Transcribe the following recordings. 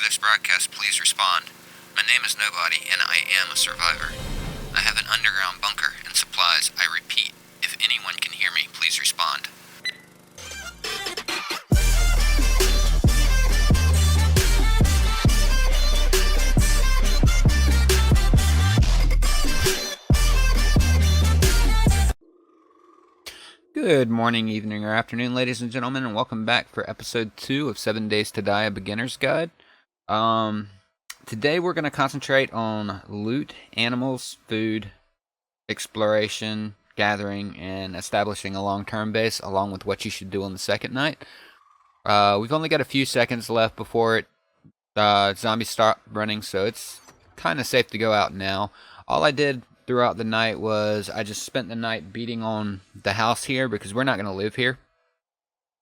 this broadcast, please respond. My name is KnowBotty, and I am a survivor. I have an underground bunker and supplies. I repeat, if anyone can hear me, please respond. Good morning, evening, or afternoon, ladies and gentlemen, and welcome back for episode 2 of 7 Days to Die, a Beginner's Guide. Today we're going to concentrate on loot, animals, food, exploration, gathering, and establishing a long-term base, along with what you should do on the second night. We've only got a few seconds left before zombies stop running, so it's kind of safe to go out now. All I did throughout the night was I just spent the night beating on the house here because we're not going to live here.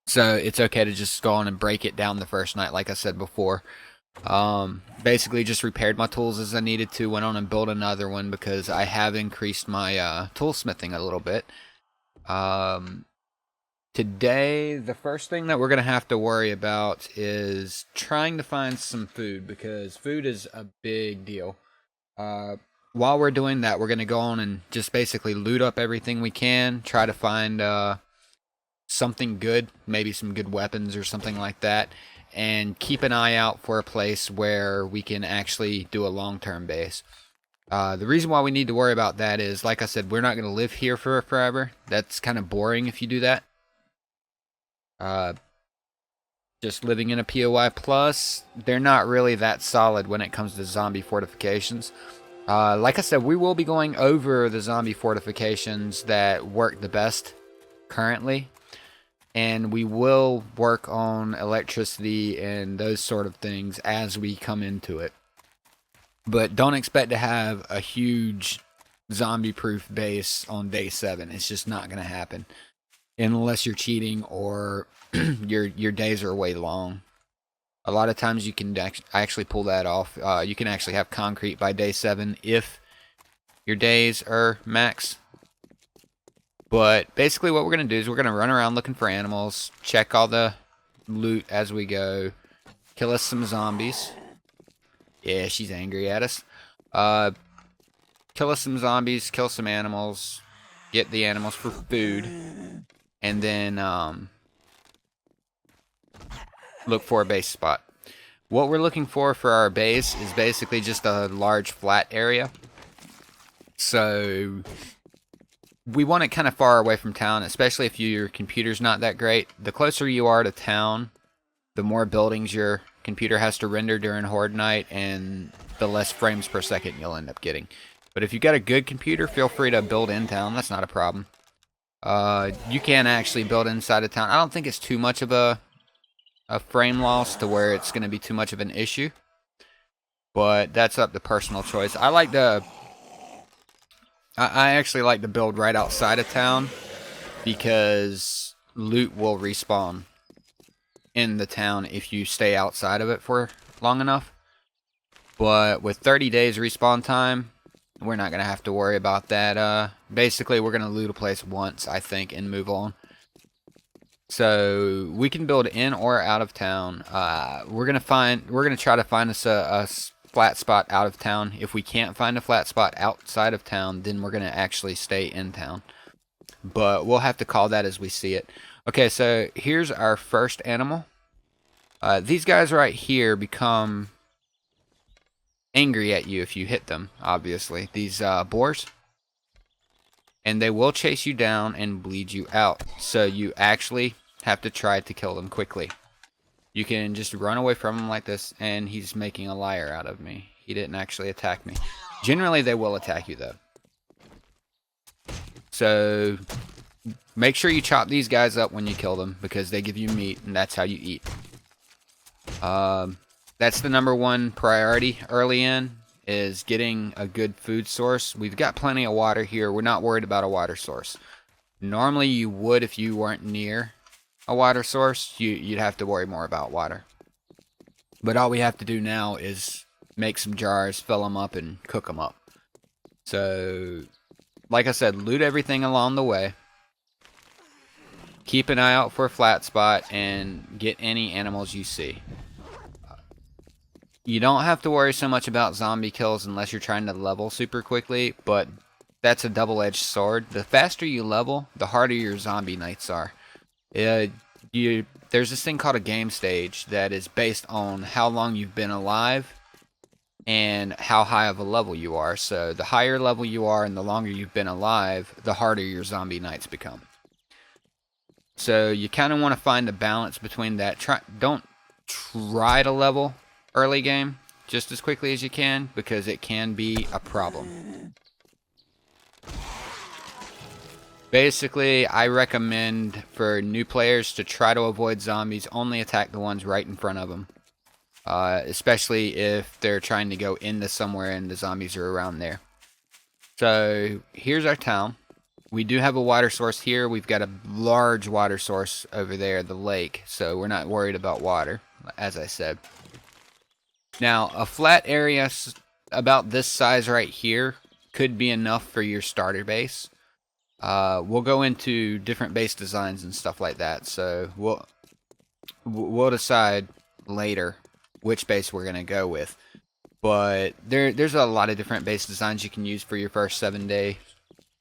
So it's okay to just go on and break it down the first night, like I said before. Basically just repaired my tools as I needed to, went on and built another one because I have increased my toolsmithing a little bit. Today, the first thing that we're going to have to worry about is trying to find some food, because food is a big deal. While we're doing that, we're going to go on and just basically loot up everything we can, try to find something good, maybe some good weapons or something like that, and keep an eye out for a place where we can actually do a long-term base. The reason why we need to worry about that is, like I said, we're not going to live here for forever. That's kind of boring if you do that. Just living in a POI plus, they're not really that solid when it comes to zombie fortifications. Like I said, we will be going over the zombie fortifications that work the best currently, and we will work on electricity and those sort of things as we come into it. But don't expect to have a huge zombie-proof base on day 7. It's just not going to happen unless you're cheating or your days are way long. A lot of times you can actually pull that off. You can actually have concrete by day 7 if your days are max. But basically what we're going to do is we're going to run around looking for animals, check all the loot as we go, kill us some zombies. Yeah, she's angry at us. Kill us some zombies, kill some animals, get the animals for food, and then look for a base spot. What we're looking for our base is basically just a large flat area. So we want it kind of far away from town, especially if your computer's not that great. The closer you are to town, the more buildings your computer has to render during Horde night, and the less frames per second you'll end up getting. But if you've got a good computer, feel free to build in town. That's not a problem. You can actually build inside of town. I don't think it's too much of a frame loss to where it's going to be too much of an issue, but that's up to personal choice. I actually like to build right outside of town because loot will respawn in the town if you stay outside of it for long enough. But with 30 days respawn time, we're not going to have to worry about that. Basically, we're going to loot a place once, I think, and move on. So we can build in or out of town. We're gonna try to find us a flat spot out of town. If we can't find a flat spot outside of town, then we're gonna actually stay in town. But we'll have to call that as we see it. Okay, so here's our first animal. These guys right here become angry at you if you hit them, obviously. These boars. And they will chase you down and bleed you out. So you actually have to try to kill them quickly. You can just run away from them like this, and he's making a liar out of me. He didn't actually attack me. Generally, they will attack you, though. So make sure you chop these guys up when you kill them, because they give you meat, and that's how you eat. That's the #1 priority early in, is getting a good food source. We've got plenty of water here. We're not worried about a water source. Normally you would if you weren't near a water source. You'd have to worry more about water. But all we have to do now is make some jars, fill them up, and cook them up. So, like I said, loot everything along the way. Keep an eye out for a flat spot and get any animals you see. You don't have to worry so much about zombie kills unless you're trying to level super quickly, but that's a double-edged sword. The faster you level, the harder your zombie nights are. There's this thing called a game stage that is based on how long you've been alive and how high of a level you are. So the higher level you are and the longer you've been alive, the harder your zombie nights become. So you kind of want to find a balance between that. Don't try to level early game just as quickly as you can, because it can be a problem. Basically, I recommend for new players to try to avoid zombies, only attack the ones right in front of them. Especially if they're trying to go into somewhere and the zombies are around there. So, here's our town. We do have a water source here. We've got a large water source over there, the lake. So, we're not worried about water, as I said. Now, a flat area about this size right here could be enough for your starter base. We'll go into different base designs and stuff like that, so we'll decide later which base we're gonna go with. But there's a lot of different base designs you can use for your first 7 day.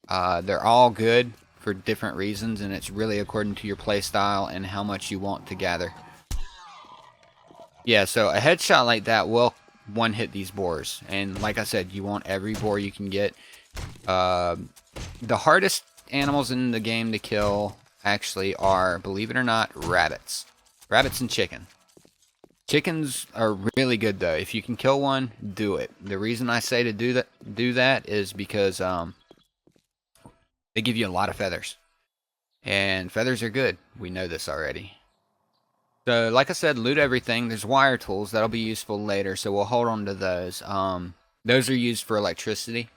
They're all good for different reasons, and it's really according to your play style and how much you want to gather. Yeah, so a headshot like that will one-hit these boars, and like I said, you want every boar you can get. The hardest animals in the game to kill actually are, believe it or not, rabbits. Rabbits and chicken. Chickens are really good though. If you can kill one, do it. The reason I say to do that is because they give you a lot of feathers. And feathers are good. We know this already. So, like I said, loot everything. There's wire tools. That'll be useful later, so we'll hold on to those. Those are used for electricity.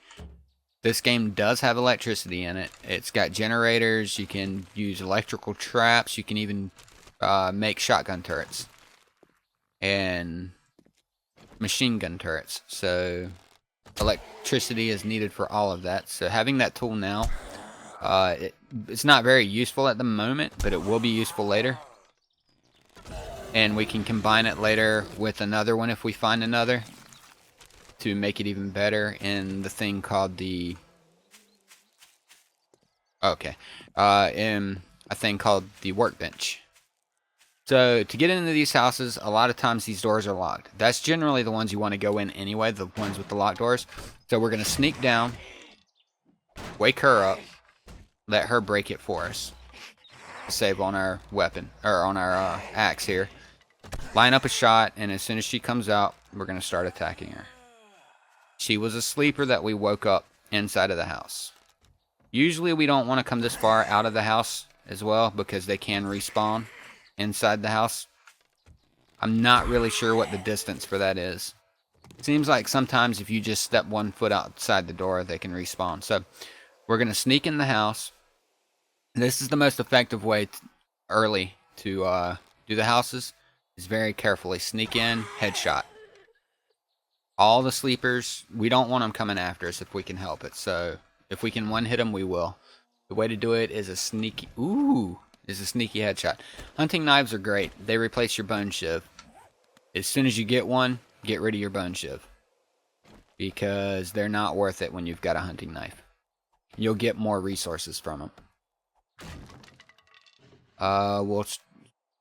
This game does have electricity in it. It's got generators. You can use electrical traps. You can even make shotgun turrets. And machine gun turrets. So, electricity is needed for all of that. So, having that tool now, it's not very useful at the moment, but it will be useful later. And we can combine it later with another one if we find another, to make it even better in the thing called the... in a thing called the workbench. So, to get into these houses, a lot of times these doors are locked. That's generally the ones you want to go in anyway, the ones with the locked doors. So we're going to sneak down, wake her up, let her break it for us. Save on our weapon, or on our axe here. Line up a shot, and as soon as she comes out, we're going to start attacking her. She was a sleeper that we woke up inside of the house. Usually we don't want to come this far out of the house as well, because they can respawn inside the house. I'm not really sure what the distance for that is. Seems like sometimes if you just step 1 foot outside the door, they can respawn. So we're going to sneak in the house. This is the most effective way early to do the houses. Is very carefully sneak in, headshot. All the sleepers, we don't want them coming after us if we can help it. So if we can one-hit them, we will. The way to do it is a sneaky headshot. Hunting knives are great. They replace your bone shiv. As soon as you get one, get rid of your bone shiv, because they're not worth it when you've got a hunting knife. You'll get more resources from them. We'll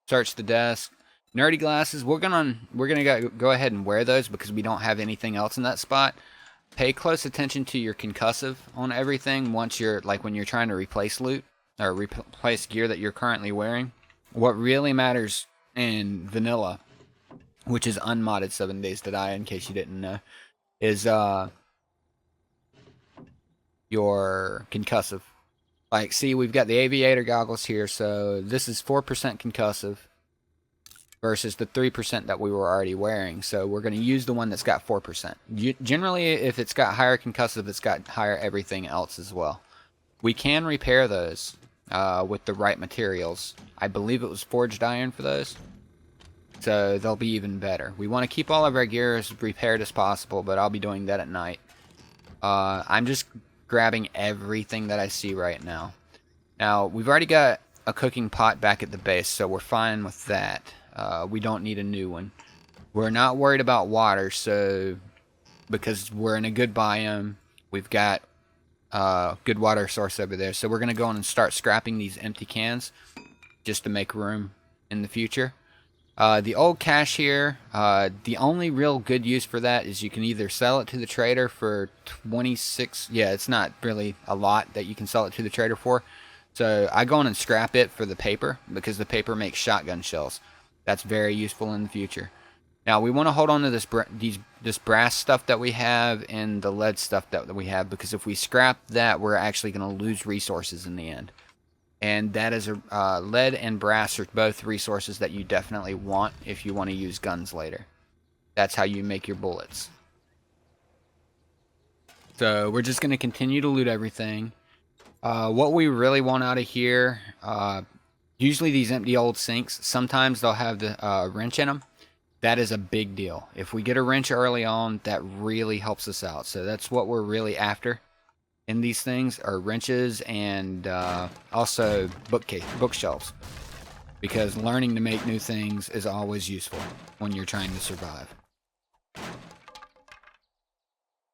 search the desk. Nerdy glasses, we're gonna go ahead and wear those because we don't have anything else in that spot. Pay close attention to your concussive on everything once you're, like, when you're trying to replace loot or replace gear that you're currently wearing. What really matters in vanilla, which is unmodded 7 Days to Die, in case you didn't know, is your concussive. Like, see, we've got the aviator goggles here, so this is 4% concussive versus the 3% that we were already wearing. So we're going to use the one that's got 4%. Generally, if it's got higher concussive, it's got higher everything else as well. We can repair those with the right materials. I believe it was forged iron for those. So they'll be even better. We want to keep all of our gear as repaired as possible, but I'll be doing that at night. I'm just grabbing everything that I see right now. Now, we've already got a cooking pot back at the base, so we're fine with that. We don't need a new one. We're not worried about water, so because we're in a good biome, we've got good water source over there. So we're going to go on and start scrapping these empty cans just to make room in the future. The old cash here, the only real good use for that is you can either sell it to the trader for 26. Yeah, it's not really a lot that you can sell it to the trader for. So I go on and scrap it for the paper because the paper makes shotgun shells. That's very useful in the future. Now we want to hold on to this brass stuff that we have and the lead stuff that we have, because if we scrap that, we're actually going to lose resources in the end. And that is lead and brass are both resources that you definitely want if you want to use guns later. That's how you make your bullets. So we're just going to continue to loot everything. What we really want out of here, usually these empty old sinks, sometimes they'll have the wrench in them. That is a big deal. If we get a wrench early on, that really helps us out. So that's what we're really after in these things, are wrenches and also bookshelves. Because learning to make new things is always useful when you're trying to survive.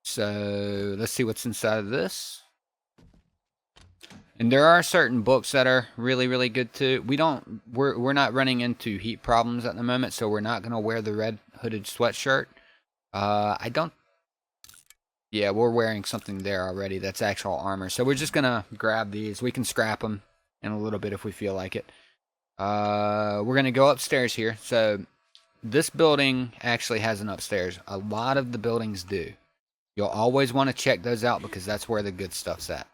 So let's see what's inside of this. And there are certain books that are really, really good too. We're not running into heat problems at the moment, so we're not gonna wear the red hooded sweatshirt. Yeah, we're wearing something there already. That's actual armor. So we're just gonna grab these. We can scrap them in a little bit if we feel like it. We're gonna go upstairs here. So this building actually has an upstairs. A lot of the buildings do. You'll always want to check those out because that's where the good stuff's at.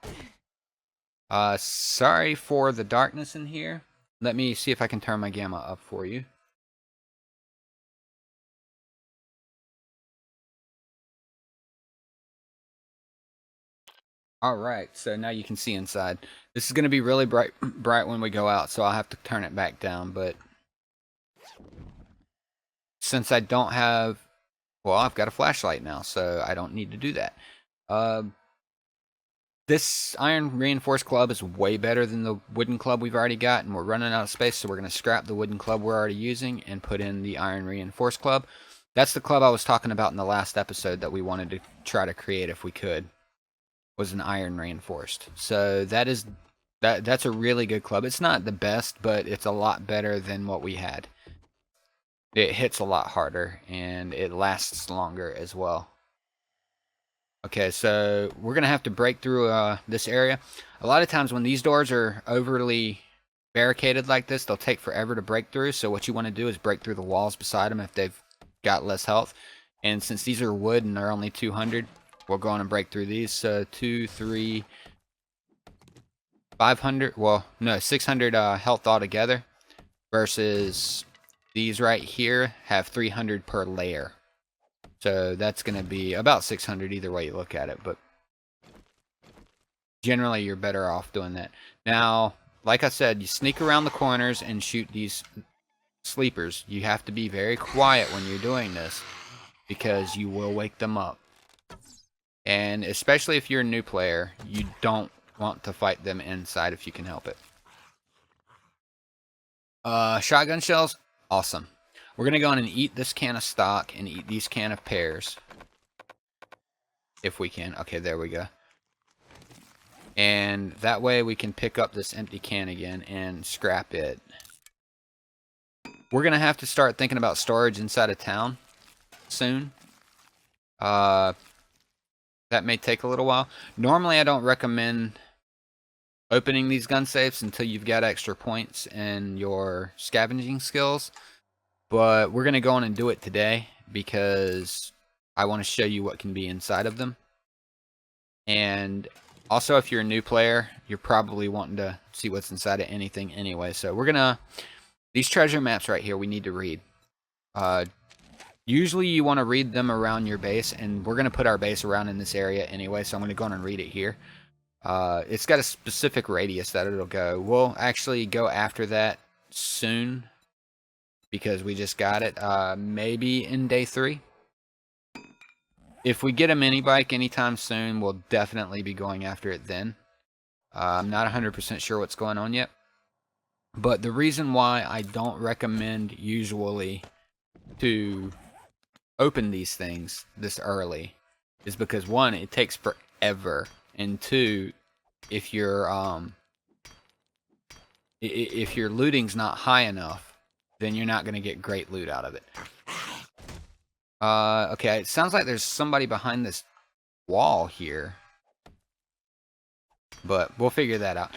Sorry for the darkness in here. Let me see if I can turn my gamma up for you. Alright, so now you can see inside. This is going to be really bright when we go out, so I'll have to turn it back down, but since I don't have... Well, I've got a flashlight now, so I don't need to do that. This iron reinforced club is way better than the wooden club we've already got, and we're running out of space, so we're going to scrap the wooden club we're already using and put in the iron reinforced club. That's the club I was talking about in the last episode that we wanted to try to create if we could, was an iron reinforced. So that's a really good club. It's not the best, but it's a lot better than what we had. It hits a lot harder, and it lasts longer as well. Okay, so we're going to have to break through this area. A lot of times when these doors are overly barricaded like this, they'll take forever to break through. So what you want to do is break through the walls beside them if they've got less health. And since these are wood and they're only 200, we'll go on and break through these. So 2, 3, 500, well, no, 600 health altogether. Versus these right here have 300 per layer. So that's going to be about 600 either way you look at it, but generally you're better off doing that. Now, like I said, you sneak around the corners and shoot these sleepers. You have to be very quiet when you're doing this because you will wake them up. And especially if you're a new player, you don't want to fight them inside if you can help it. Shotgun shells, awesome. We're going to go on and eat this can of stock and eat these can of pears. If we can. Okay, there we go. And that way we can pick up this empty can again and scrap it. We're going to have to start thinking about storage inside of town soon. That may take a little while. Normally I don't recommend opening these gun safes until you've got extra points in your scavenging skills. But we're going to go on and do it today because I want to show you what can be inside of them. And also, if you're a new player, you're probably wanting to see what's inside of anything anyway. So we're going to... These treasure maps right here, we need to read. Usually you want to read them around your base, and we're going to put our base around in this area anyway, so I'm going to go on and read it here. It's got a specific radius that it'll go. We'll actually go after that soon, because we just got it, maybe in day 3. If we get a mini bike anytime soon, we'll definitely be going after it then. I'm not 100% sure what's going on yet. But the reason why I don't recommend usually to open these things this early is because, one, it takes forever, and two, if your if your looting's not high enough, then you're not going to get great loot out of it. Okay, it sounds like there's somebody behind this wall here, but we'll figure that out.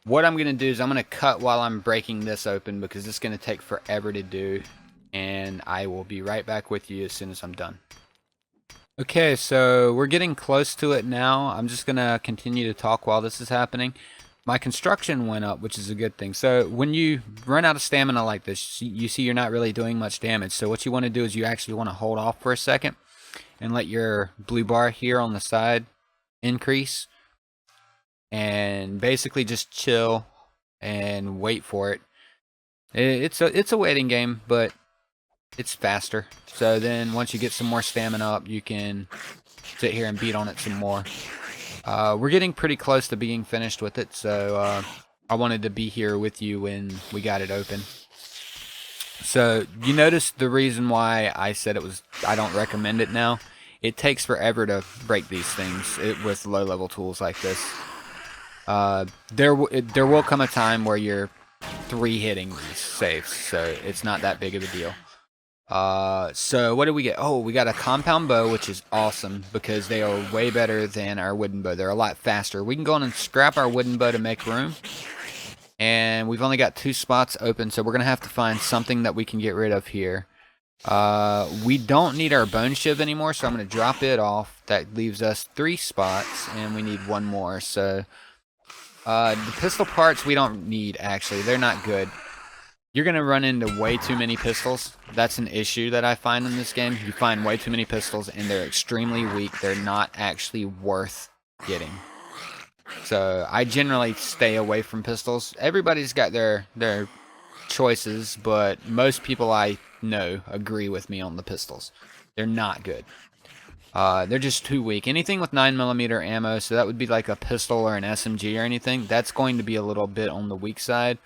What I'm going to do is I'm going to cut while I'm breaking this open because it's going to take forever to do, and I will be right back with you as soon as I'm done. Okay, so we're getting close to it now. I'm just going to continue to talk while this is happening. My construction went up, which is a good thing. So when you run out of stamina like this, you see you're not really doing much damage. So what you want to do is you actually want to hold off for a second and let your blue bar here on the side increase. And basically just chill and wait for it. It's a waiting game, but it's faster. So then once you get some more stamina up, you can sit here and beat on it some more. We're getting pretty close to being finished with it, so I wanted to be here with you when we got it open. So you notice the reason why I said I don't recommend it now. It takes forever to break these things with low-level tools like this. There will come a time where you're 3-hitting these safes, so it's not that big of a deal. So what did we get? Oh, we got a compound bow, which is awesome because they are way better than our wooden bow. They're a lot faster. We can go on and scrap our wooden bow to make room. And we've only got 2 spots open, so we're going to have to find something that we can get rid of here. We don't need our bone shiv anymore, so I'm going to drop it off. That leaves us 3 spots, and we need 1 more. So the pistol parts we don't need, actually. They're not good. You're going to run into way too many pistols. That's an issue that I find in this game. You find way too many pistols, and they're extremely weak. They're not actually worth getting. So I generally stay away from pistols. Everybody's got their choices, but most people I know agree with me on the pistols. They're not good. They're just too weak. Anything with 9mm ammo, so that would be like a pistol or an SMG or anything, that's going to be a little bit on the weak side.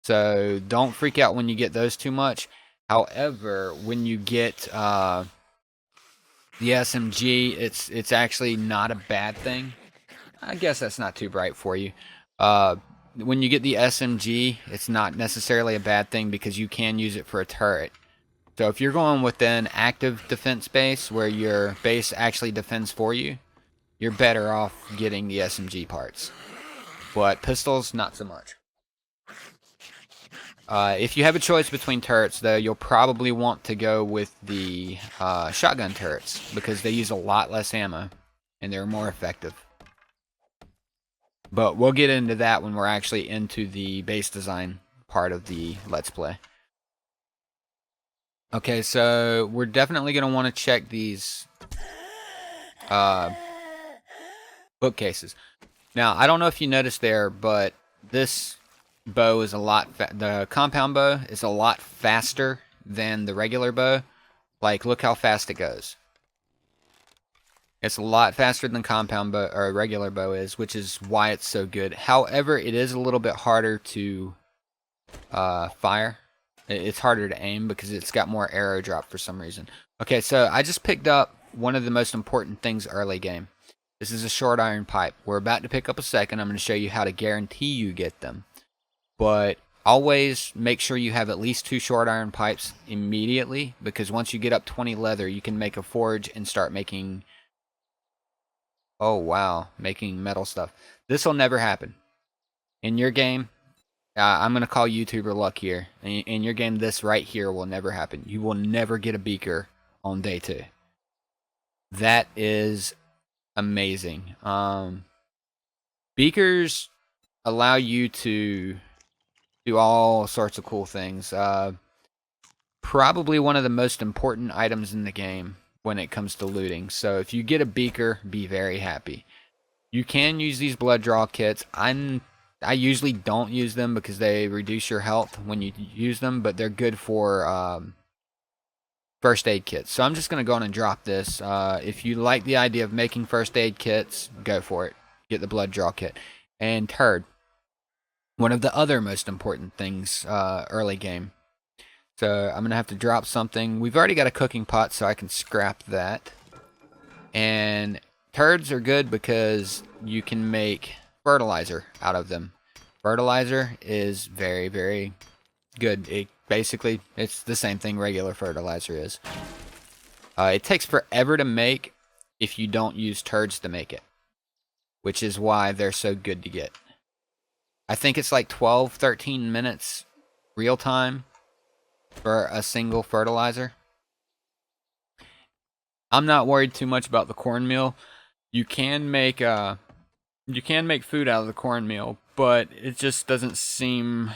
So don't freak out when you get those too much. However, when you get the SMG, it's actually not a bad thing. I guess that's not too bright for you. When you get the SMG, it's not necessarily a bad thing because you can use it for a turret. So if you're going with an active defense base where your base actually defends for you, you're better off getting the SMG parts. But pistols, not so much. If you have a choice between turrets, though, you'll probably want to go with the shotgun turrets because they use a lot less ammo and they're more effective. But we'll get into that when we're actually into the base design part of the Let's Play. Okay, so we're definitely going to want to check these bookcases. Now, I don't know if you noticed there, but this bow is the compound bow is a lot faster than the regular bow. Like, look how fast it goes. It's a lot faster than compound bow or regular bow is, which is why it's so good. However, it is a little bit harder to fire. It's harder to aim because it's got more arrow drop for some reason. Okay, so I just picked up one of the most important things early game. This is a short iron pipe. We're about to pick up a second. I'm going to show you how to guarantee you get them. But always make sure you have at least 2 short iron pipes immediately, because once you get up 20 leather, you can make a forge and start making... Oh, wow. Making metal stuff. This will never happen. In your game, I'm going to call YouTuber luck here. In your game, this right here will never happen. You will never get a beaker on day 2. That is amazing. Beakers allow you to do all sorts of cool things. Probably one of the most important items in the game when it comes to looting. So if you get a beaker, be very happy. You can use these blood draw kits. I usually don't use them because they reduce your health when you use them, but they're good for first aid kits. So I'm just going to go on and drop this. If you like the idea of making first aid kits, go for it. Get the blood draw kit. And third, one of the other most important things early game. So I'm going to have to drop something. We've already got a cooking pot, so I can scrap that. And turds are good because you can make fertilizer out of them. Fertilizer is very, very good. It's the same thing regular fertilizer is. It takes forever to make if you don't use turds to make it, which is why they're so good to get. I think it's like 12, 13 minutes real time for a single fertilizer. I'm not worried too much about the cornmeal. You can make food out of the cornmeal, but it just doesn't seem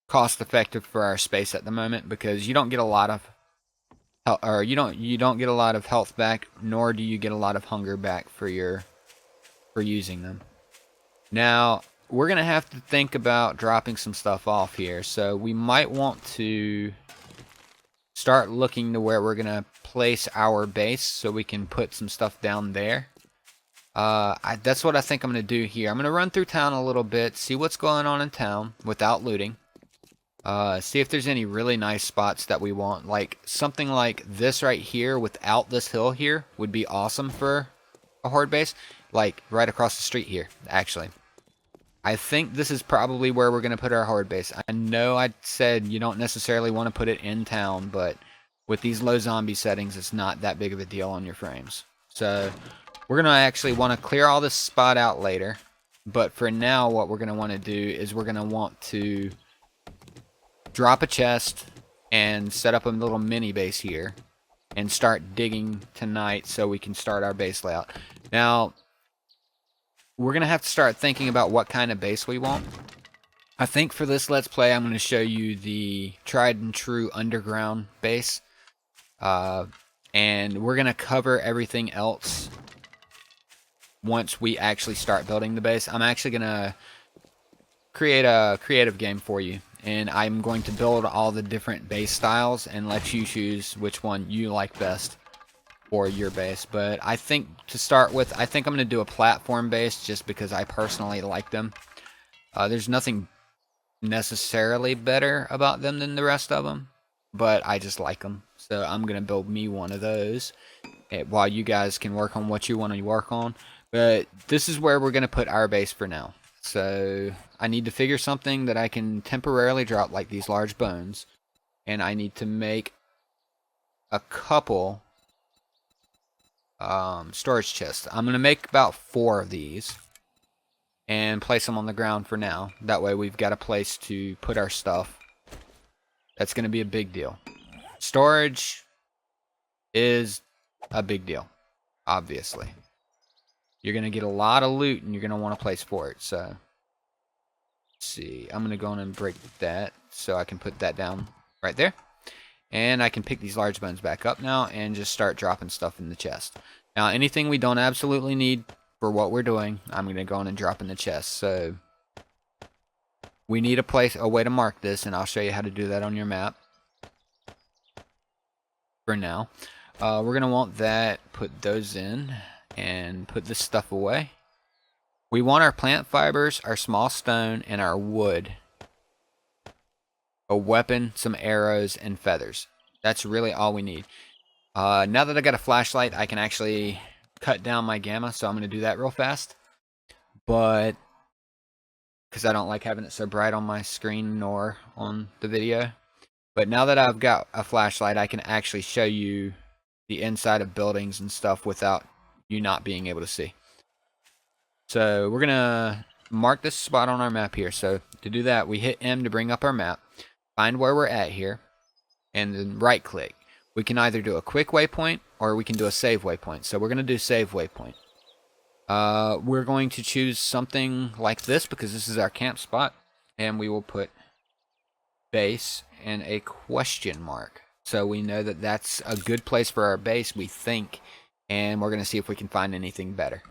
cost effective for our space at the moment because you don't get a lot of you don't get a lot of health back, nor do you get a lot of hunger back for using them. Now, we're going to have to think about dropping some stuff off here, so we might want to start looking to where we're going to place our base so we can put some stuff down there. That's what I think I'm going to do here. I'm going to run through town a little bit, see what's going on in town without looting. See if there's any really nice spots that we want. Like something like this right here without this hill here would be awesome for a horde base. Like right across the street here, actually. I think this is probably where we're going to put our horde base. I know I said you don't necessarily want to put it in town, but with these low zombie settings, it's not that big of a deal on your frames. So we're going to actually want to clear all this spot out later. But for now, what we're going to want to do is we're going to want to drop a chest and set up a little mini base here and start digging tonight so we can start our base layout. Now, we're going to have to start thinking about what kind of base we want. I think for this Let's Play, I'm going to show you the tried and true underground base. And we're going to cover everything else once we actually start building the base. I'm actually going to create a creative game for you. And I'm going to build all the different base styles and let you choose which one you like best for your base. But I think to start with, I think I'm going to do a platform base just because I personally like them. There's nothing necessarily better about them than the rest of them, but I just like them. So I'm going to build me one of those while you guys can work on what you want to work on. But this is where we're going to put our base for now. So I need to figure something that I can temporarily drop, like these large bones. And I need to make a couple storage chests. I'm going to make about 4 of these and place them on the ground for now. That way we've got a place to put our stuff. That's going to be a big deal. Storage is a big deal, obviously. You're going to get a lot of loot and you're going to want a place for it. So, let's see. I'm going to go in and break that so I can put that down right there. And I can pick these large bones back up now and just start dropping stuff in the chest. Now, anything we don't absolutely need for what we're doing, I'm going to go in and drop in the chest. So, we need a way to mark this, and I'll show you how to do that on your map. For now, we're going to want that, put those in, and put this stuff away. We want our plant fibers, our small stone, and our wood. A weapon, some arrows, and feathers. That's really all we need. Now that I got a flashlight, I can actually cut down my gamma, so I'm going to do that real fast. But, because I don't like having it so bright on my screen nor on the video. But now that I've got a flashlight, I can actually show you the inside of buildings and stuff without you not being able to see. So we're going to mark this spot on our map here. So to do that, we hit M to bring up our map, find where we're at here, and then right click. We can either do a quick waypoint or we can do a save waypoint. So we're going to do save waypoint. We're going to choose something like this because this is our camp spot, and we will put base and a question mark. So we know that that's a good place for our base, we think, and we're going to see if we can find anything better.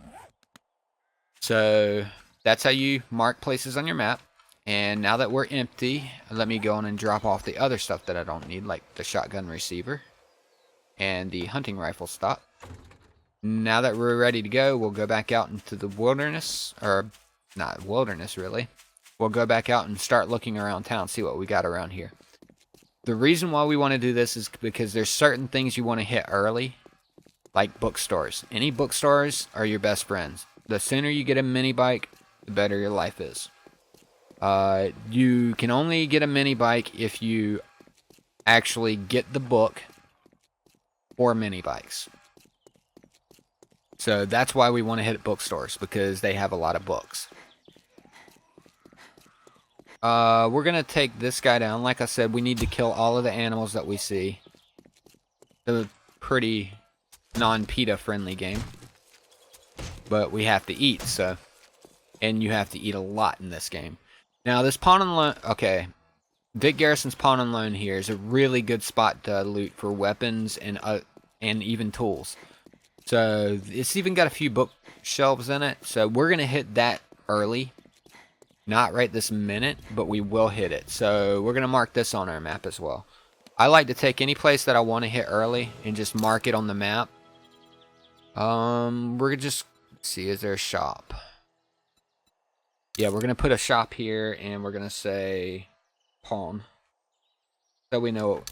So that's how you mark places on your map. And now that we're empty, let me go on and drop off the other stuff that I don't need, like the shotgun receiver and the hunting rifle stock. Now that we're ready to go, we'll go back out into the wilderness, or not wilderness really. We'll go back out and start looking around town, see what we got around here. The reason why we want to do this is because there's certain things you want to hit early, like bookstores. Any bookstores are your best friends. The sooner you get a mini bike, the better your life is. You can only get a mini bike if you actually get the book for mini bikes. So that's why we want to hit bookstores, because they have a lot of books. We're going to take this guy down. Like I said, we need to kill all of the animals that we see. It's a pretty non-PETA friendly game. But we have to eat, so. And you have to eat a lot in this game. Now, this pawn and loan. Okay. Vic Garrison's pawn and loan here is a really good spot to loot for weapons and even tools. So, it's even got a few bookshelves in it. So, we're going to hit that early. Not right this minute, but we will hit it. So we're going to mark this on our map as well. I like to take any place that I want to hit early and just mark it on the map. We're going to just see, is there a shop? Yeah, we're going to put a shop here and we're going to say pawn. So we know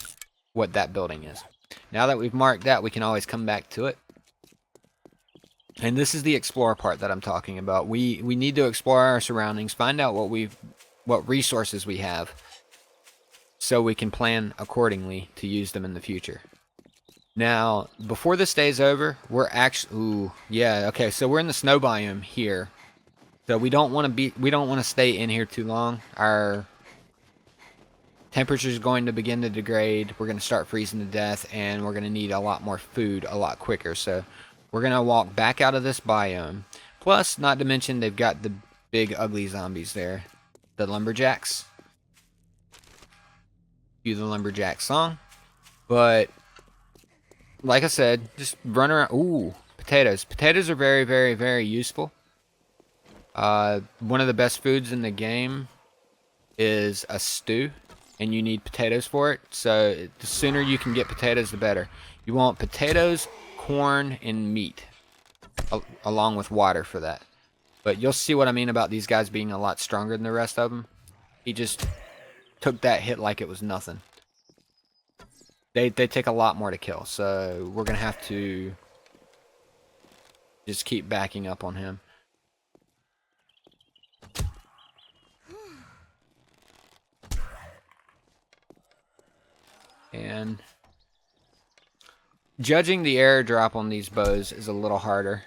what that building is. Now that we've marked that, we can always come back to it. And this is the explore part that I'm talking about. We need to explore our surroundings, find out what resources we have, so we can plan accordingly to use them in the future. Now, before this day is over, we're actually so we're in the snow biome here. So we don't want to stay in here too long. Our temperature is going to begin to degrade. We're going to start freezing to death, and we're going to need a lot more food a lot quicker. So we're going to walk back out of this biome. Plus, not to mention, they've got the big ugly zombies there. The lumberjacks. Do the lumberjack song. But, like I said, just run around. Ooh, potatoes. Potatoes are very, very, very useful. One of the best foods in the game is a stew. And you need potatoes for it. So, the sooner you can get potatoes, the better. You want potatoes, corn, and meat, along with water for that. But you'll see what I mean about these guys being a lot stronger than the rest of them. He just took that hit like it was nothing. They take a lot more to kill, so we're gonna have to just keep backing up on him. And judging the airdrop on these bows is a little harder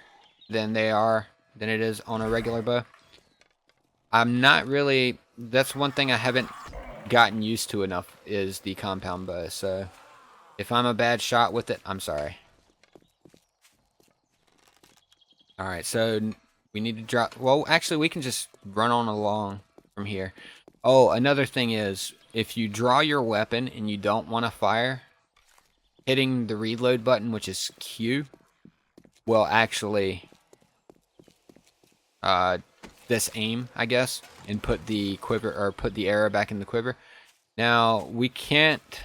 than it is on a regular bow. I'm not really, that's one thing I haven't gotten used to enough, is the compound bow. So if I'm a bad shot with it, I'm sorry. Alright, so we need to drop, well, actually we can just run on along from here. Oh, another thing is, if you draw your weapon and you don't want to fire, hitting the reload button, which is Q, will actually disaim, I guess, and put the quiver, or put the arrow back in the quiver. Now, we can't,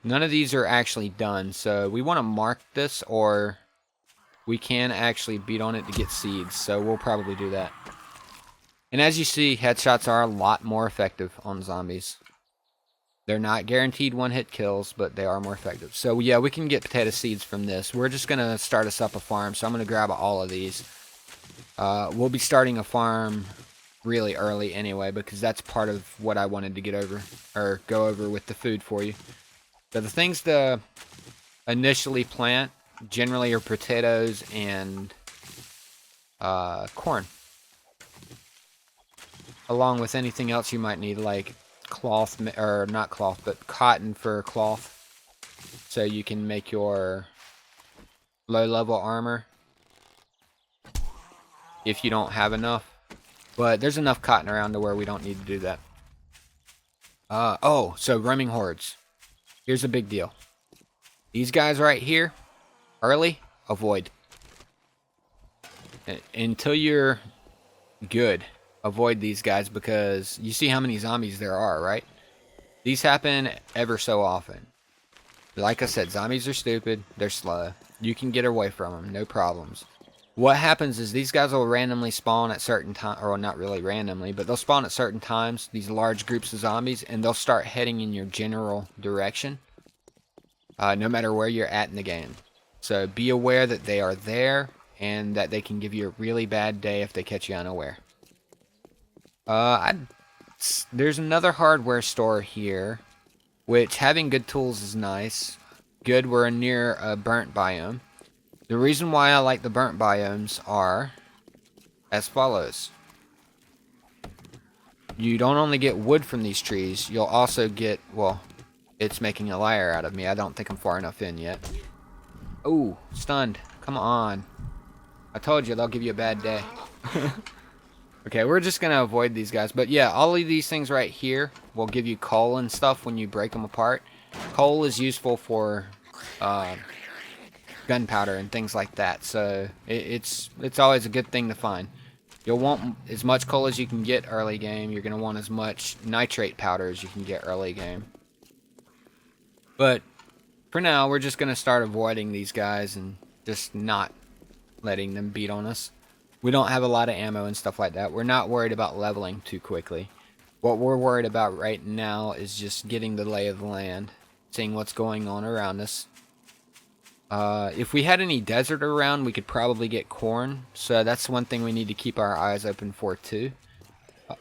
none of these are actually done, so we want to mark this, or we can actually beat on it to get seeds, so we'll probably do that. And as you see, headshots are a lot more effective on zombies. They're not guaranteed one-hit kills, but they are more effective. So yeah, we can get potato seeds from this. We're just going to start us up a farm, so I'm going to grab all of these. We'll be starting a farm really early anyway, because that's part of what I wanted to get over, or go over with the food for you. So the things to initially plant generally are potatoes and corn. Along with anything else you might need, like cloth, or not cloth, but cotton for cloth, so you can make your low-level armor if you don't have enough. But there's enough cotton around to where we don't need to do that. Oh, so roaming hordes. Here's a big deal. These guys right here, early, avoid. Until you're good, avoid these guys, because you see how many zombies there are, right? These happen ever so often. Like I said, zombies are stupid. They're slow. You can get away from them, no problems. What happens is these guys will randomly spawn at certain times, or not really randomly, but they'll spawn at certain times, these large groups of zombies, and they'll start heading in your general direction, no matter where you're at in the game. So be aware that they are there, and that they can give you a really bad day if they catch you unaware. There's another hardware store here, which having good tools is nice. Good, we're near a burnt biome. The reason why I like the burnt biomes are as follows. You don't only get wood from these trees, you'll also get, well, it's making a liar out of me. I don't think I'm far enough in yet. Oh, stunned. Come on. I told you they'll give you a bad day. Okay, we're just going to avoid these guys. But yeah, all of these things right here will give you coal and stuff when you break them apart. Coal is useful for gunpowder and things like that, so it's always a good thing to find. You'll want as much coal as you can get early game. You're going to want as much nitrate powder as you can get early game. But for now, we're just going to start avoiding these guys and just not letting them beat on us. We don't have a lot of ammo and stuff like that. We're not worried about leveling too quickly. What we're worried about right now is just getting the lay of the land, seeing what's going on around us. If we had any desert around, we could probably get corn. So that's one thing we need to keep our eyes open for too.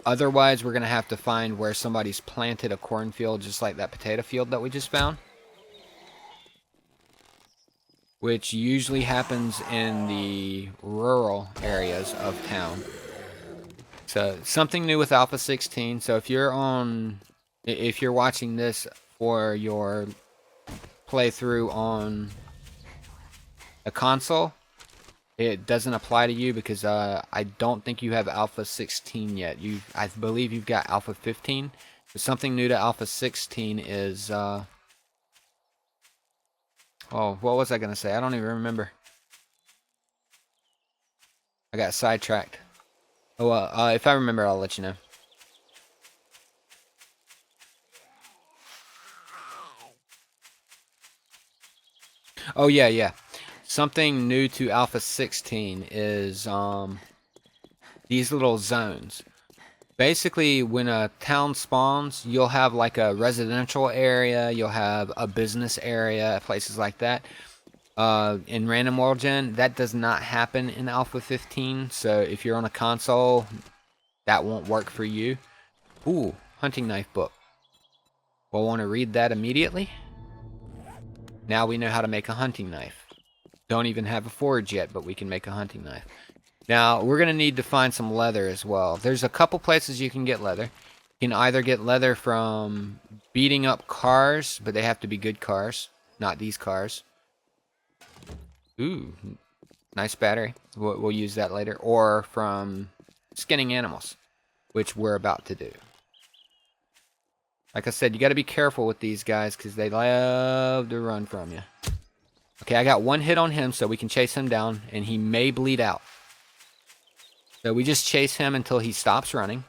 Otherwise, we're going to have to find where somebody's planted a cornfield, just like that potato field that we just found. Which usually happens in the rural areas of town. So something new with Alpha 16. So if you're watching this for your playthrough on a console, it doesn't apply to you because I don't think you have Alpha 16 yet. I believe you've got Alpha 15. But something new to Alpha 16 is oh, what was I gonna say? I don't even remember. I got sidetracked. Oh, if I remember, I'll let you know. Oh yeah. Something new to Alpha 16 is these little zones. Basically, when a town spawns, you'll have like a residential area, you'll have a business area, places like that. In Random World Gen, that does not happen in Alpha 15, so if you're on a console, that won't work for you. Ooh, hunting knife book. We'll want to read that immediately. Now we know how to make a hunting knife. Don't even have a forge yet, but we can make a hunting knife. Now, we're going to need to find some leather as well. There's a couple places you can get leather. You can either get leather from beating up cars, but they have to be good cars, not these cars. Ooh, nice battery. We'll use that later. Or from skinning animals, which we're about to do. Like I said, you got to be careful with these guys because they love to run from you. Okay, I got one hit on him, so we can chase him down, and he may bleed out. So we just chase him until he stops running.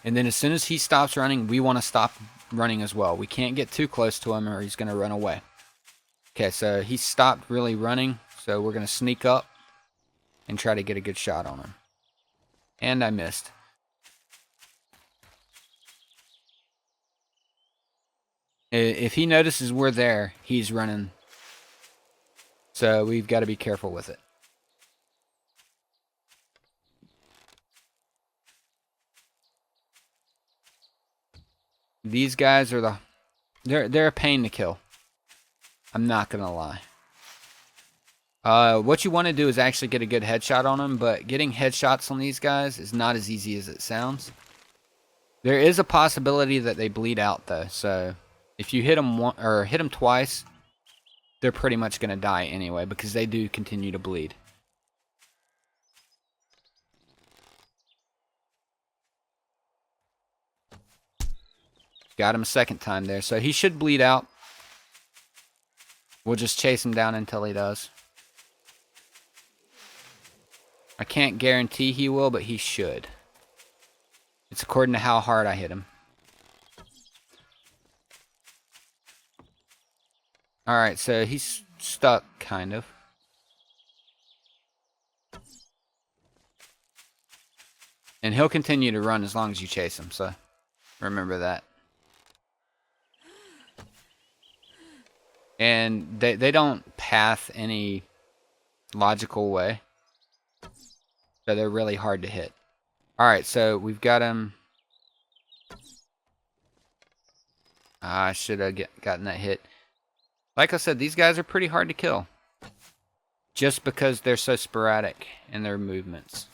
And then as soon as he stops running, we want to stop running as well. We can't get too close to him or he's going to run away. Okay, so he stopped really running, so we're going to sneak up and try to get a good shot on him. And I missed. If he notices we're there, he's running. So we've got to be careful with it. These guys are they're a pain to kill. I'm not gonna lie. What you want to do is actually get a good headshot on them, but getting headshots on these guys is not as easy as it sounds. There is a possibility that they bleed out though, so if you hit them or hit them twice, they're pretty much gonna die anyway because they do continue to bleed. Got him a second time there, so he should bleed out. We'll just chase him down until he does. I can't guarantee he will, but he should. It's according to how hard I hit him. Alright, so he's stuck, kind of. And he'll continue to run as long as you chase him, so remember that. And they don't path any logical way. So they're really hard to hit. Alright, so we've got him. I should have gotten that hit. Like I said, these guys are pretty hard to kill. Just because they're so sporadic in their movements.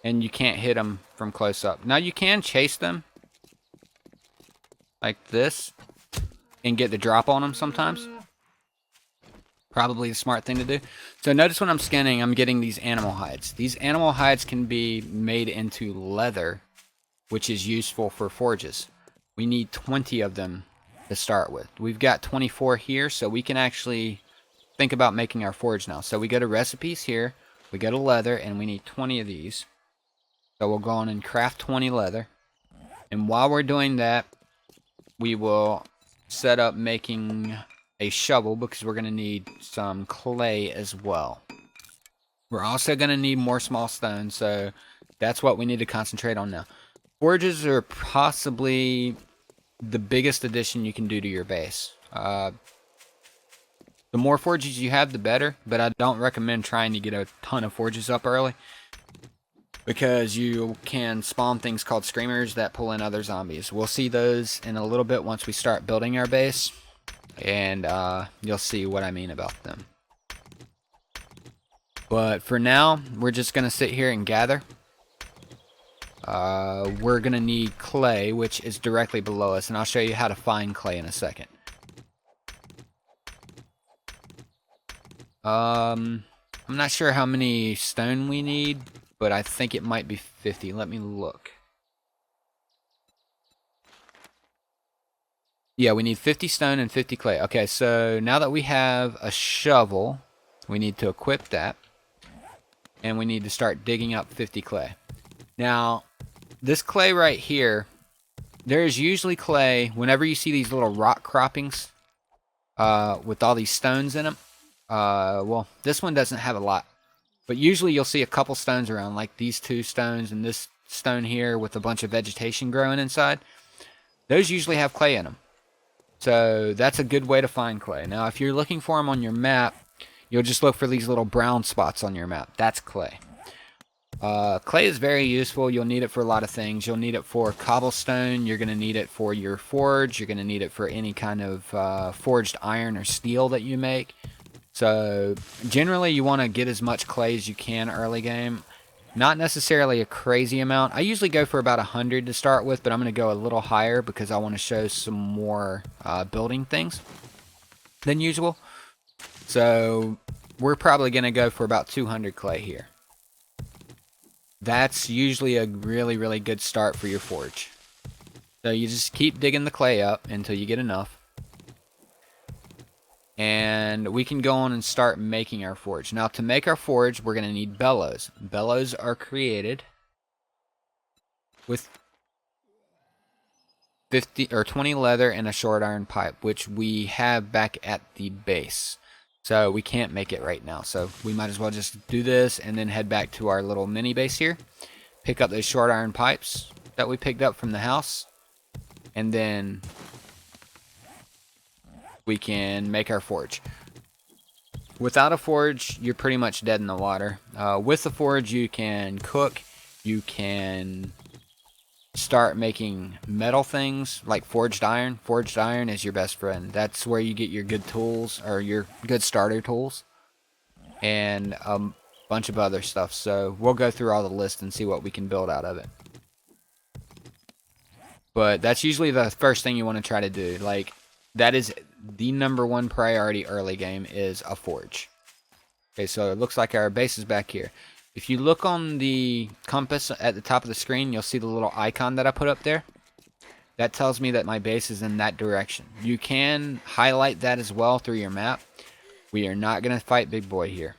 And you can't hit them from close up. Now you can chase them. Like this. And get the drop on them sometimes. Probably the smart thing to do. So notice when I'm scanning, I'm getting these animal hides. These animal hides can be made into leather, which is useful for forges. We need 20 of them to start with. We've got 24 here, so we can actually think about making our forge now. So we go to recipes here, we go to leather, and we need 20 of these. So we'll go on and craft 20 leather. And while we're doing that, we will set up making a shovel because we're going to need some clay as well. We're also going to need more small stone, so that's what we need to concentrate on now. Forges are possibly the biggest addition you can do to your base. The more forges you have, the better, but I don't recommend trying to get a ton of forges up early, because you can spawn things called screamers that pull in other zombies. We'll see those in a little bit once we start building our base, and you'll see what I mean about them. But for now, we're just going to sit here and gather. We're going to need clay, which is directly below us, and I'll show you how to find clay in a second. I'm not sure how many stone we need, but I think it might be 50. Let me look. Yeah, we need 50 stone and 50 clay. Okay, so now that we have a shovel, we need to equip that. And we need to start digging up 50 clay. Now, this clay right here, there is usually clay whenever you see these little rock croppings with all these stones in them. Well, this one doesn't have a lot. But usually you'll see a couple stones around, like these two stones and this stone here with a bunch of vegetation growing inside. Those usually have clay in them. So that's a good way to find clay. Now, if you're looking for them on your map, you'll just look for these little brown spots on your map. That's clay. Clay is very useful. You'll need it for a lot of things. You'll need it for cobblestone. You're going to need it for your forge. You're going to need it for any kind of forged iron or steel that you make. So generally you want to get as much clay as you can early game. Not necessarily a crazy amount. I usually go for about 100 to start with, but I'm going to go a little higher because I want to show some more building things than usual. So we're probably going to go for about 200 clay here. That's usually a really, really good start for your forge. So you just keep digging the clay up until you get enough. And we can go on and start making our forge. Now, to make our forge, we're going to need bellows. Bellows are created with 50 or 20 leather and a short iron pipe, which we have back at the base. So we can't make it right now. So we might as well just do this and then head back to our little mini base here. Pick up those short iron pipes that we picked up from the house. And then we can make our forge. Without a forge, you're pretty much dead in the water. With the forge, you can cook. You can start making metal things like forged iron. Forged iron is your best friend. That's where you get your good tools, or your good starter tools, and a bunch of other stuff. So we'll go through all the list and see what we can build out of it. But that's usually the first thing you want to try to do. Like, that is the #1 priority early game, is a forge. Okay, so it looks like our base is back here. If you look on the compass at the top of the screen, you'll see the little icon that I put up there. That tells me that my base is in that direction. You can highlight that as well through your map. We are not going to fight Big Boy here.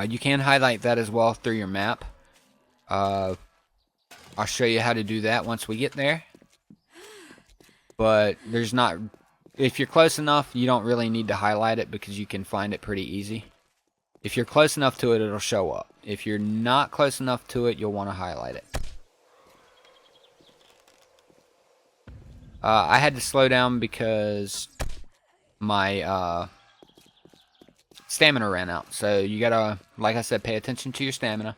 You can highlight that as well through your map. I'll show you how to do that once we get there. but there's not. If you're close enough, you don't really need to highlight it because you can find it pretty easy. If you're close enough to it, it'll show up. If you're not close enough to it, you'll want to highlight it. I had to slow down because my stamina ran out. So you gotta, like I said, pay attention to your stamina.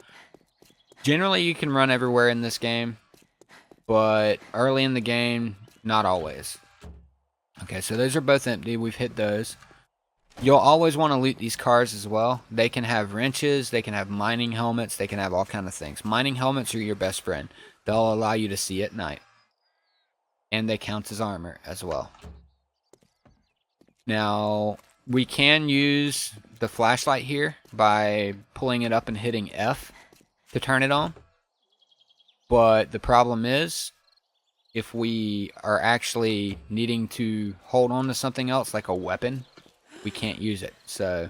Generally, you can run everywhere in this game, but early in the game, not always. Okay, so those are both empty. We've hit those. You'll always want to loot these cars as well. They can have wrenches, they can have mining helmets, they can have all kinds of things. Mining helmets are your best friend. They'll allow you to see at night. And they count as armor as well. Now, we can use the flashlight here by pulling it up and hitting F to turn it on. But the problem is, if we are actually needing to hold on to something else like a weapon, we can't use it. So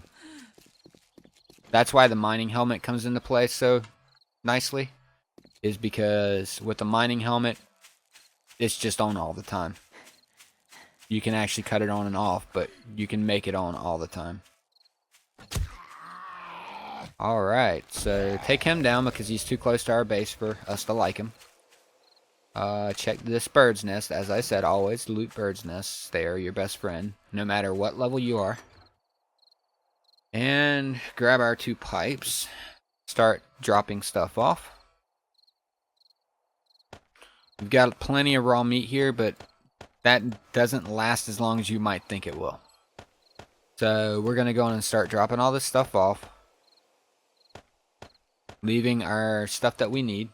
that's why the mining helmet comes into play so nicely, is because with the mining helmet, it's just on all the time. You can actually cut it on and off, but you can make it on all the time. Alright, so take him down because he's too close to our base for us to like him. Check this bird's nest. As I said, always loot bird's nests. They are your best friend, no matter what level you are. And grab our 2 pipes. Start dropping stuff off. We've got plenty of raw meat here, but that doesn't last as long as you might think it will. So we're going to go in and start dropping all this stuff off. Leaving our stuff that we need.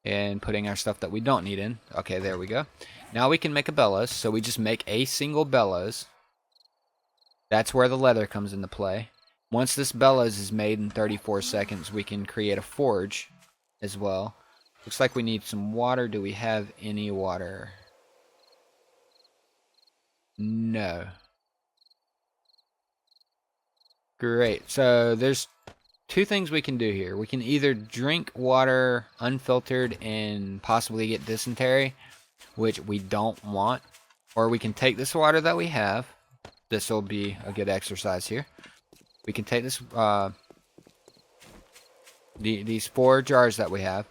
And putting our stuff that we don't need in. Okay, there we go. Now we can make a bellows. So we just make a single bellows. That's where the leather comes into play. Once this bellows is made in 34 seconds, we can create a forge as well. Looks like we need some water. Do we have any water? No. Great. So there's 2 things we can do here. We can either drink water unfiltered and possibly get dysentery, which we don't want, or we can take this water that we have. This will be a good exercise here. We can take this these 4 jars that we have,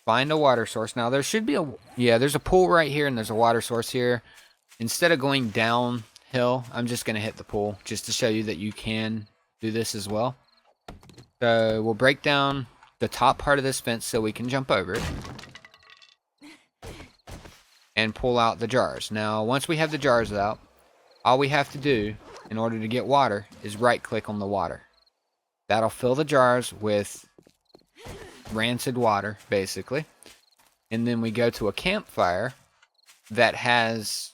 find a water source. Now there should be there's a pool right here and there's a water source here. Instead of going downhill, I'm just going to hit the pool just to show you that you can do this as well. So we'll break down the top part of this fence so we can jump over it. And pull out the jars. Now once we have the jars out, all we have to do in order to get water is right click on the water. That'll fill the jars with rancid water, basically. And then we go to a campfire that has...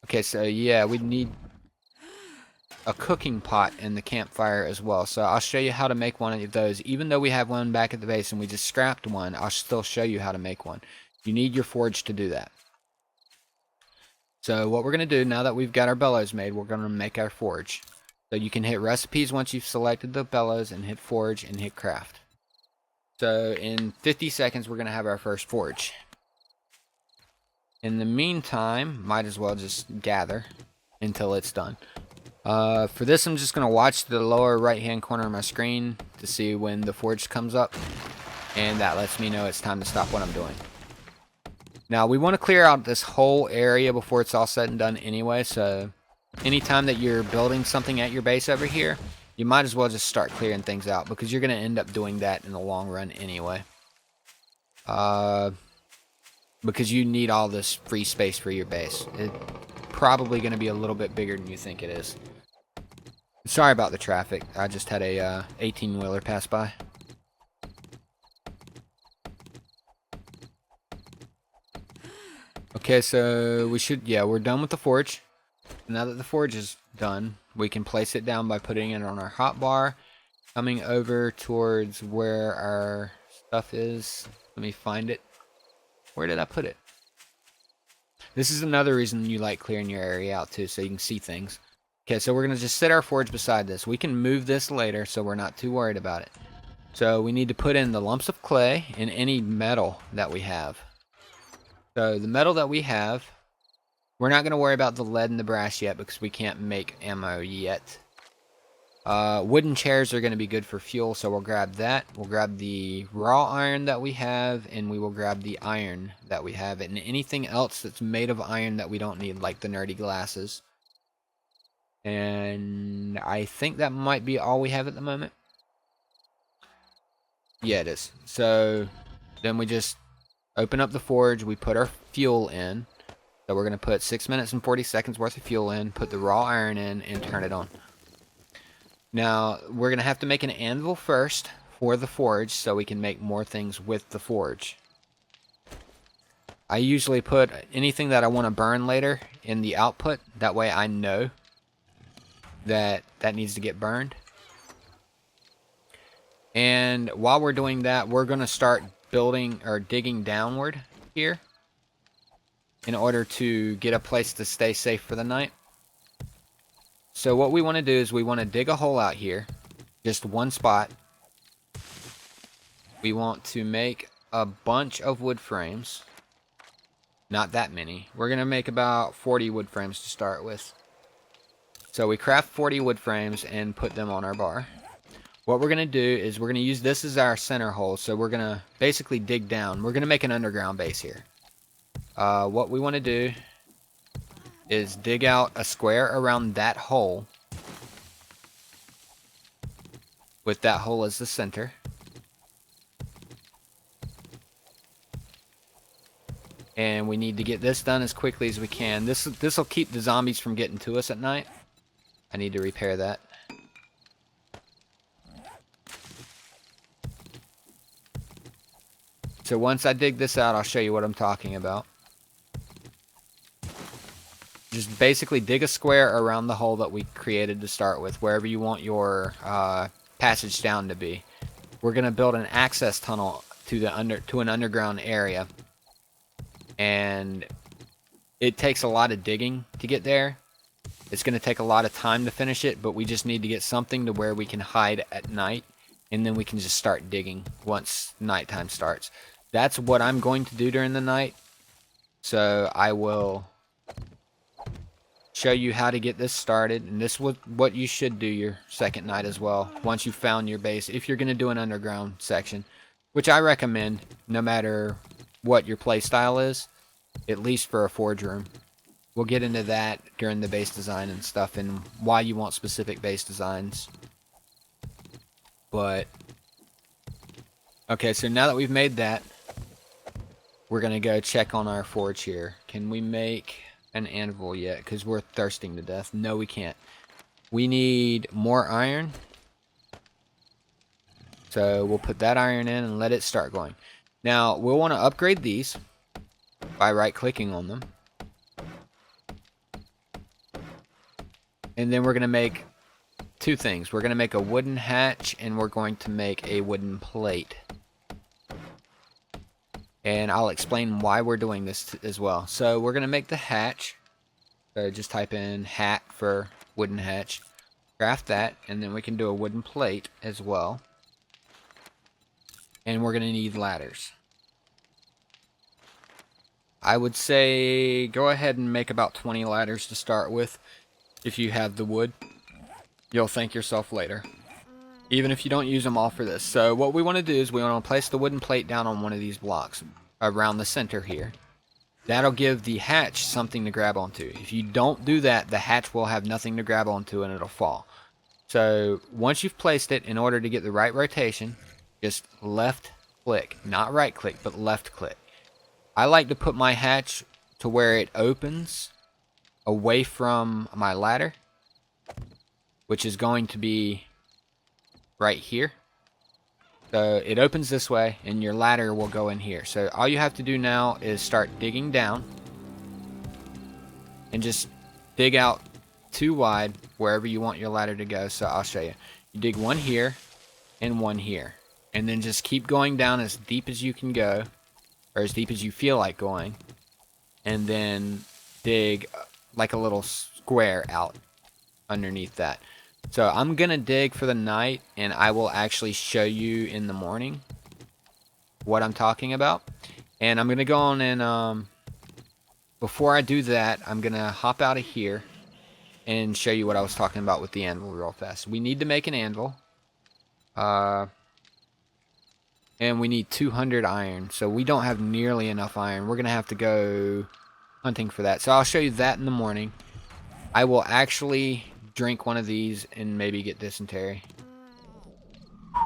Okay, so yeah, we need a cooking pot in the campfire as well. So I'll show you how to make one of those. Even though we have one back at the base and we just scrapped one, I'll still show you how to make one. You need your forge to do that. So what we're going to do, now that we've got our bellows made, we're going to make our forge. So you can hit recipes once you've selected the bellows and hit forge and hit craft. So in 50 seconds we're going to have our first forge. In the meantime, might as well just gather until it's done. For this I'm just going to watch the lower right hand corner of my screen to see when the forge comes up. And that lets me know it's time to stop what I'm doing. Now we want to clear out this whole area before it's all said and done anyway, so anytime that you're building something at your base over here, you might as well just start clearing things out because you're going to end up doing that in the long run anyway. Because you need all this free space for your base. It's probably going to be a little bit bigger than you think it is. Sorry about the traffic. I just had a 18-wheeler pass by. Okay, so we're done with the forge. Now that the forge is done, we can place it down by putting it on our hotbar, coming over towards where our stuff is. Let me find it. Where did I put it? This is another reason you like clearing your area out too, so you can see things. Okay, so we're going to just set our forge beside this. We can move this later, so we're not too worried about it. So we need to put in the lumps of clay and any metal that we have. So the metal that we have, we're not going to worry about the lead and the brass yet because we can't make ammo yet. Wooden chairs are going to be good for fuel, so we'll grab that. We'll grab the raw iron that we have, and we will grab the iron that we have, and anything else that's made of iron that we don't need, like the nerdy glasses. And I think that might be all we have at the moment. Yeah, it is. So then we just open up the forge, we put our fuel in. So we're going to put 6 minutes and 40 seconds worth of fuel in, put the raw iron in, and turn it on. Now, we're going to have to make an anvil first for the forge so we can make more things with the forge. I usually put anything that I want to burn later in the output. That way I know that that needs to get burned. And while we're doing that, we're going to start building or digging downward here in order to get a place to stay safe for the night. So what we want to do is we want to dig a hole out here, just one spot. We want to make a bunch of wood frames. Not that many. We're going to make about 40 wood frames to start with. So we craft 40 wood frames and put them on our bar. What we're going to do is we're going to use this as our center hole. So we're going to basically dig down. We're going to make an underground base here. What we want to do is dig out a square around that hole with that hole as the center. And we need to get this done as quickly as we can. This will keep the zombies from getting to us at night. I need to repair that. So once I dig this out, I'll show you what I'm talking about. Just basically dig a square around the hole that we created to start with, wherever you want your passage down to be. We're going to build an access tunnel to an underground area. And it takes a lot of digging to get there. It's going to take a lot of time to finish it, but we just need to get something to where we can hide at night, and then we can just start digging once nighttime starts. That's what I'm going to do during the night. So I will show you how to get this started, and this is what you should do your second night as well, once you've found your base, if you're going to do an underground section, which I recommend no matter what your play style is, at least for a forge room. We'll get into that during the base design and stuff, and why you want specific base designs. But okay, so now that we've made that, we're going to go check on our forge here. Can we make an anvil yet? Because we're thirsting to death. No, we can't. We need more iron. So we'll put that iron in and let it start going. Now, we'll want to upgrade these by right-clicking on them. And then we're going to make two things. We're going to make a wooden hatch, and we're going to make a wooden plate. And I'll explain why we're doing this as well. So we're going to make the hatch. So just type in hat for wooden hatch. Craft that, and then we can do a wooden plate as well. And we're going to need ladders. I would say go ahead and make about 20 ladders to start with. If you have the wood, you'll thank yourself later. Even if you don't use them all for this. So what we want to do is we want to place the wooden plate down on one of these blocks around the center here. That'll give the hatch something to grab onto. If you don't do that, the hatch will have nothing to grab onto and it'll fall. So once you've placed it, in order to get the right rotation, just left click. Not right click, but left click. I like to put my hatch to where it opens away from my ladder, which is going to be right here. So it opens this way and your ladder will go in here. So all you have to do now is start digging down and just dig out 2 wide wherever you want your ladder to go. So I'll show you. You dig one here and one here, and then just keep going down as deep as you can go, or as deep as you feel like going, and then dig like a little square out underneath that. So I'm going to dig for the night, and I will actually show you in the morning what I'm talking about. And I'm going to go on and, before I do that, I'm going to hop out of here and show you what I was talking about with the anvil real fast. We need to make an anvil. And we need 200 iron. So we don't have nearly enough iron. We're going to have to go hunting for that. So I'll show you that in the morning. I will actually drink one of these and maybe get dysentery.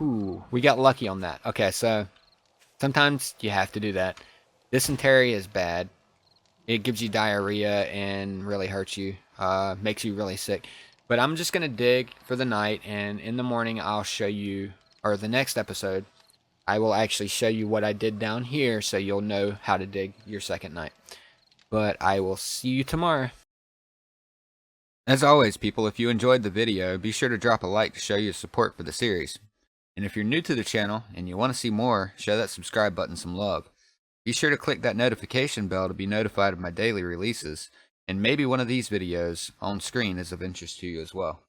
Ooh, we got lucky on that. Okay, so sometimes you have to do that. Dysentery is bad. It gives you diarrhea and really hurts you. Makes you really sick. But I'm just going to dig for the night, and in the morning I'll show you, or the next episode, I will actually show you what I did down here so you'll know how to dig your second night. But I will see you tomorrow. As always, people, if you enjoyed the video, be sure to drop a like to show your support for the series. And if you're new to the channel and you want to see more, show that subscribe button some love. Be sure to click that notification bell to be notified of my daily releases, and maybe one of these videos on screen is of interest to you as well.